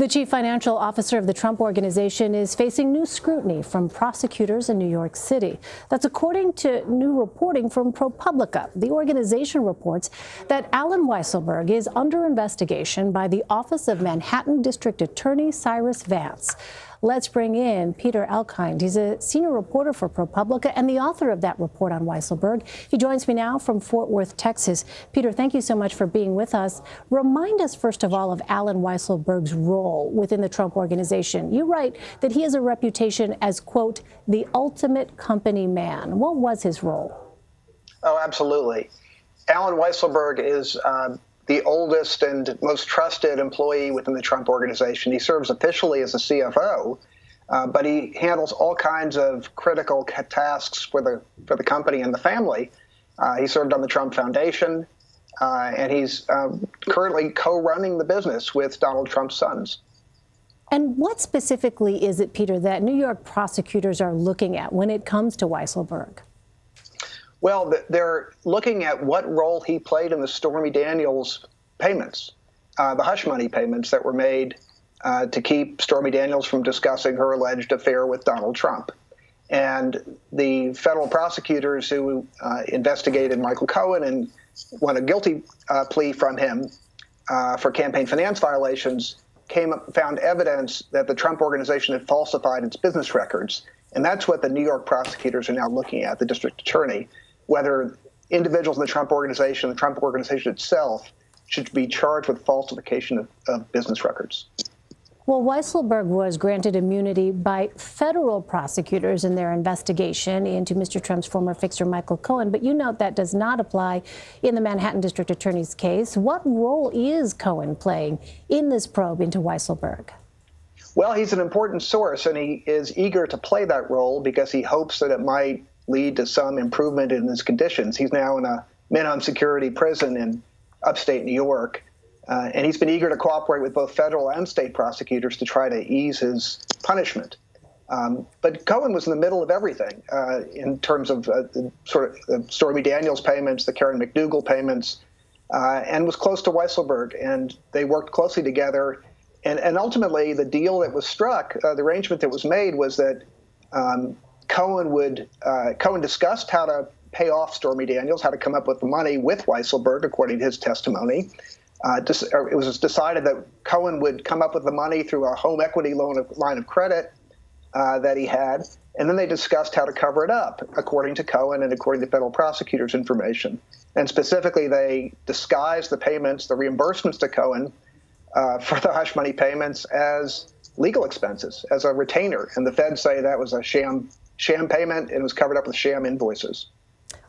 The chief financial officer of the Trump Organization is facing new scrutiny from prosecutors in New York City. That's according to new reporting from ProPublica. The organization reports that Alan Weisselberg is under investigation by the Office of Manhattan District Attorney Cyrus Vance. Let's bring in Peter Elkind. He's a senior reporter for ProPublica and the author of that report on Weisselberg. He joins me now from Fort Worth, Texas. Peter, thank you so much for being with us. Remind us, first of all, of Alan Weisselberg's role within the Trump Organization. You write that he has a reputation as, quote, the ultimate company man. What was his role? Oh, absolutely. Alan Weisselberg is the oldest and most trusted employee within the Trump Organization. He serves officially as a CFO, but he handles all kinds of critical tasks for the company and the family. He served on the Trump Foundation, and he's currently co-running the business with Donald Trump's sons. And what specifically is it, Peter, that New York prosecutors are looking at when it comes to Weisselberg? Well, they're looking at what role he played in the Stormy Daniels payments, the hush money payments that were made to keep Stormy Daniels from discussing her alleged affair with Donald Trump. And the federal prosecutors who investigated Michael Cohen and won a guilty plea from him for campaign finance violations found evidence that the Trump Organization had falsified its business records. And that's what the New York prosecutors are now looking at, the district attorney, whether individuals in the Trump Organization, the Trump Organization itself, should be charged with falsification of business records. Well, Weisselberg was granted immunity by federal prosecutors in their investigation into Mr. Trump's former fixer, Michael Cohen. But you note that does not apply in the Manhattan District Attorney's case. What role is Cohen playing in this probe into Weisselberg? Well, he's an important source, and he is eager to play that role because he hopes that it might lead to some improvement in his conditions. He's now in a minimum security prison in upstate New York, and he's been eager to cooperate with both federal and state prosecutors to try to ease his punishment. But Cohen was in the middle of everything in terms of sort of Stormy Daniels payments, the Karen McDougal payments, and was close to Weisselberg, and they worked closely together. And ultimately, the deal that was struck, the arrangement that was made was that Cohen discussed how to pay off Stormy Daniels, how to come up with the money with Weisselberg, according to his testimony. It was decided that Cohen would come up with the money through a home equity line of credit that he had, and then they discussed how to cover it up, according to Cohen and according to federal prosecutors' information. And specifically, they disguised the payments, the reimbursements to Cohen for the hush money payments as legal expenses, as a retainer. And the feds say that was a sham payment and was covered up with sham invoices.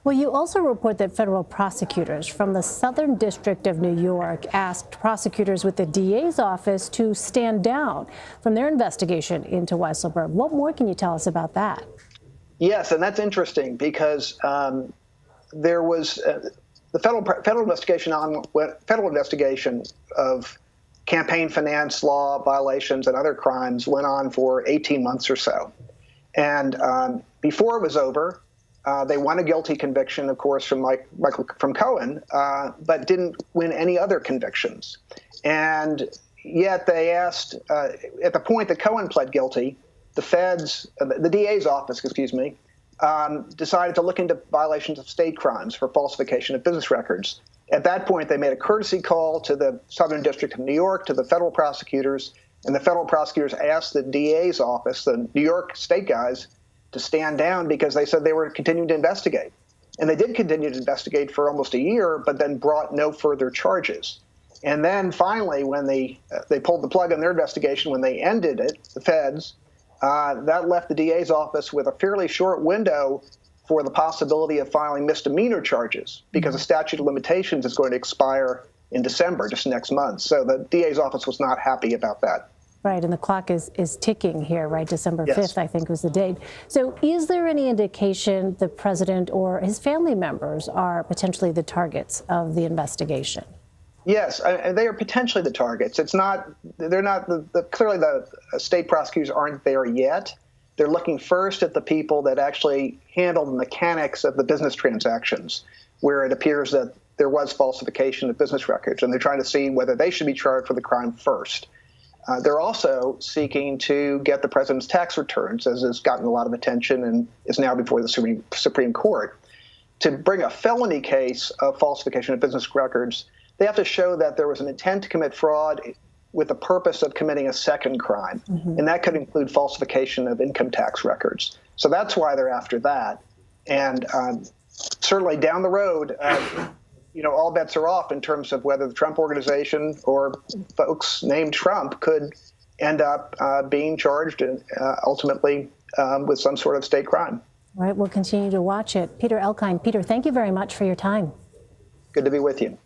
Well, you also report that federal prosecutors from the Southern District of New York asked prosecutors with the DA's office to stand down from their investigation into Weisselberg. What more can you tell us about that? Yes, and that's interesting because there was the federal investigation of campaign finance law violations and other crimes went on for 18 months or so. And before it was over, they won a guilty conviction, of course, from Cohen, but didn't win any other convictions. And yet they asked, at the point that Cohen pled guilty, the DA's office, decided to look into violations of state crimes for falsification of business records. At that point, they made a courtesy call to the Southern District of New York, to the federal prosecutors, and the federal prosecutors asked the DA's office, the New York state guys, to stand down because they said they were continuing to investigate. And they did continue to investigate for almost a year, but then brought no further charges. And then finally, when they pulled the plug on their investigation, when they ended it, the feds, that left the DA's office with a fairly short window for the possibility of filing misdemeanor charges because the statute of limitations is going to expire in December, just next month. So the DA's office was not happy about that. Right, and the clock is ticking here, right? December 5th, Yes. I think, was the date. So is there any indication the president or his family members are potentially the targets of the investigation? Yes, they are potentially the targets. They're not, clearly the state prosecutors aren't there yet. They're looking first at the people that actually handle the mechanics of the business transactions, where it appears that there was falsification of business records, and they're trying to see whether they should be charged for the crime first. They're also seeking to get the president's tax returns, as has gotten a lot of attention and is now before the Supreme Court. To bring a felony case of falsification of business records, they have to show that there was an intent to commit fraud with the purpose of committing a second crime. And that could include falsification of income tax records. So that's why they're after that. And certainly down the road, all bets are off in terms of whether the Trump Organization or folks named Trump could end up being charged ultimately with some sort of state crime. All right, we'll continue to watch it. Peter Elkind. Peter, thank you very much for your time. Good to be with you.